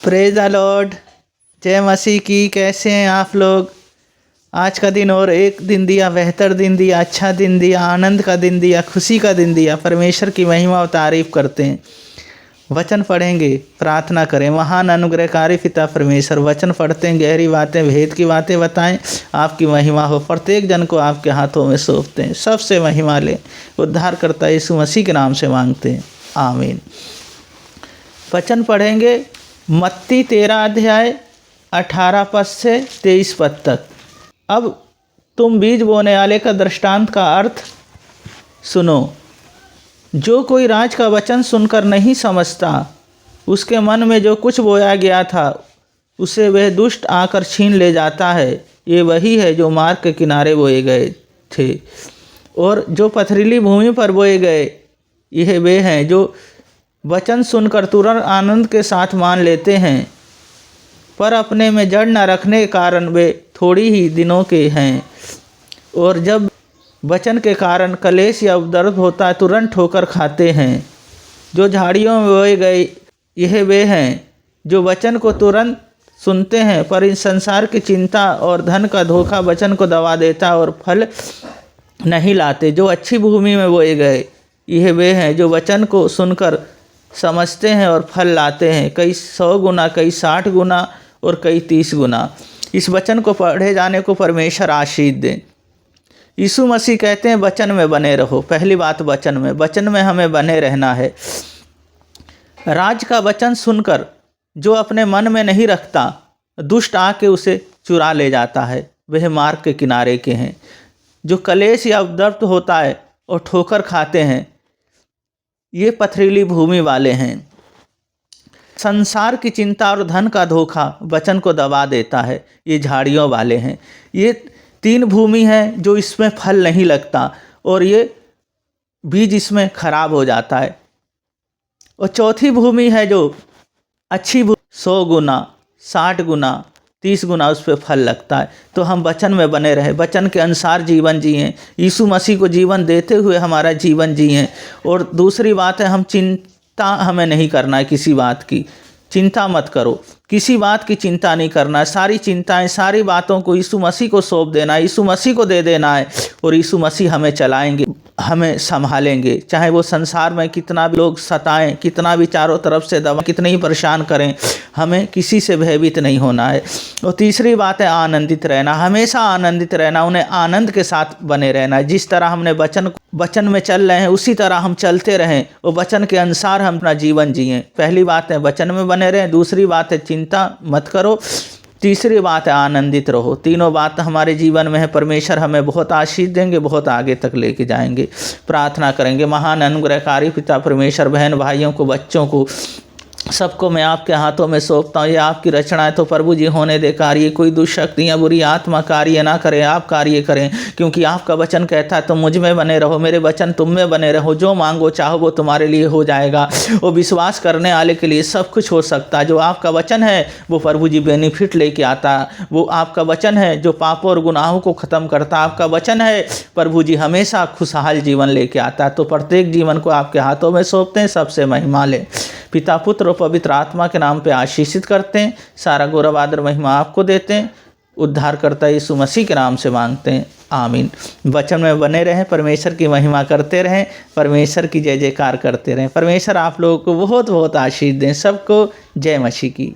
Praise the Lord. जय मसीह की। कैसे हैं आप लोग? आज का दिन और एक दिन दिया, बेहतर दिन दिया, अच्छा दिन दिया, आनंद का दिन दिया, खुशी का दिन दिया। परमेश्वर की महिमा और तारीफ करते हैं। वचन पढ़ेंगे, प्रार्थना करें। महान अनुग्रहकारी पिता परमेश्वर, वचन पढ़ते हैं, गहरी बातें, भेद की बातें बताएं। आपकी महिमा हो। प्रत्येक जन को आपके हाथों में सौंपते हैं। सबसे महिमा लें। उद्धारकर्ता यीशु मसीह के नाम से मांगते हैं, आमीन। वचन पढ़ेंगे मत्ती 13 अध्याय 18 पद से 23 पद तक। अब तुम बीज बोने वाले का दृष्टांत का अर्थ सुनो। जो कोई राज का वचन सुनकर नहीं समझता, उसके मन में जो कुछ बोया गया था उसे वह दुष्ट आकर छीन ले जाता है। ये वही है जो मार्ग के किनारे बोए गए थे और जो पथरीली भूमि पर बोए गए। यह वे हैं जो वचन सुनकर तुरंत आनंद के साथ मान लेते हैं, पर अपने में जड़ न रखने के कारण वे थोड़ी ही दिनों के हैं, और जब वचन के कारण कलेश या उपद्रव होता है तुरंत ठोकर खाते हैं। जो झाड़ियों में बोए गए, यह वे हैं जो वचन को तुरंत सुनते हैं, पर इस संसार की चिंता और धन का धोखा वचन को दबा देता और फल नहीं लाते। जो अच्छी भूमि में बोए गए, यह वे हैं जो वचन को सुनकर समझते हैं और फल लाते हैं, कई 100 गुना, कई 60 गुना और कई 30 गुना। इस वचन को पढ़े जाने को परमेश्वर आशीष दें। यीशु मसीह कहते हैं वचन में बने रहो। पहली बात, वचन में हमें बने रहना है। राज का वचन सुनकर जो अपने मन में नहीं रखता, दुष्ट आके उसे चुरा ले जाता है। वह मार्ग के किनारे के हैं। जो कलेश या उपद्रव होता है और ठोकर खाते हैं, ये पथरीली भूमि वाले हैं। संसार की चिंता और धन का धोखा वचन को दबा देता है। ये झाड़ियों वाले हैं। ये 3 भूमि है जो इसमें फल नहीं लगता और ये बीज इसमें खराब हो जाता है। और चौथी भूमि है जो अच्छी 100 गुना, 60 गुना, 30 गुना उस पर फल लगता है। तो हम वचन में बने रहें, वचन के अनुसार जीवन जिएं, यीशु मसीह को जीवन देते हुए हमारा जीवन जिएं। और दूसरी बात है, हम चिंता हमें नहीं करना है। किसी बात की चिंता मत करो, किसी बात की चिंता नहीं करना है। सारी चिंताएं, सारी बातों को यीशु मसीह को सौंप देना है, यीशु मसीह को दे देना है, और यीशु मसीह हमें चलाएंगे, हमें संभालेंगे। चाहे वो संसार में कितना भी लोग सताएं, कितना भी चारों तरफ से दबा, कितने ही परेशान करें, हमें किसी से भयभीत नहीं होना है। और तीसरी बात है आनंदित रहना, हमेशा आनंदित रहना, उन्हें आनंद के साथ बने रहना है। जिस तरह हमने वचन में चल रहे हैं उसी तरह हम चलते रहें और वचन के अनुसार हम अपना जीवन जिएं। पहली बात है वचन में बने रहें, दूसरी बात है चिंता मत करो, तीसरी बात है आनंदित रहो। तीनों बात हमारे जीवन में है। परमेश्वर हमें बहुत आशीष देंगे, बहुत आगे तक लेके जाएंगे। प्रार्थना करेंगे। महान अनुग्रहकारी पिता परमेश्वर, बहन भाइयों को, बच्चों को, सबको मैं आपके हाथों में सौंपता हूँ। ये आपकी रचना है, तो प्रभु जी होने दे कार्य, कोई दुष्शक्ति या बुरी आत्मा कार्य ना करे, आप कार्य करें, क्योंकि आपका वचन कहता है तुम मुझ में बने रहो, मेरे वचन तुम में बने रहो। जो मांगो चाहो वो तुम्हारे लिए हो जाएगा। वो विश्वास करने वाले के लिए सब कुछ हो सकता है। जो आपका वचन है वो प्रभु जी बेनिफिट लेके आता है। वो आपका वचन है जो पापों और गुनाहों को ख़त्म करता है। आपका वचन है प्रभु जी हमेशा खुशहाल जीवन लेके आता है। तो प्रत्येक जीवन को आपके हाथों में सौंपते हैं। सबसे महिमा लें। पिता, पुत्र और पवित्र आत्मा के नाम पे आशीषित करते हैं। सारा गौरव आदर महिमा आपको देते हैं। उद्धारकर्ता यीशु मसीह के नाम से मांगते हैं, आमीन। वचन में बने रहें, परमेश्वर की महिमा करते रहें, परमेश्वर की जय जयकार करते रहें। परमेश्वर आप लोगों को बहुत बहुत आशीष दें। सबको जय मसीह की।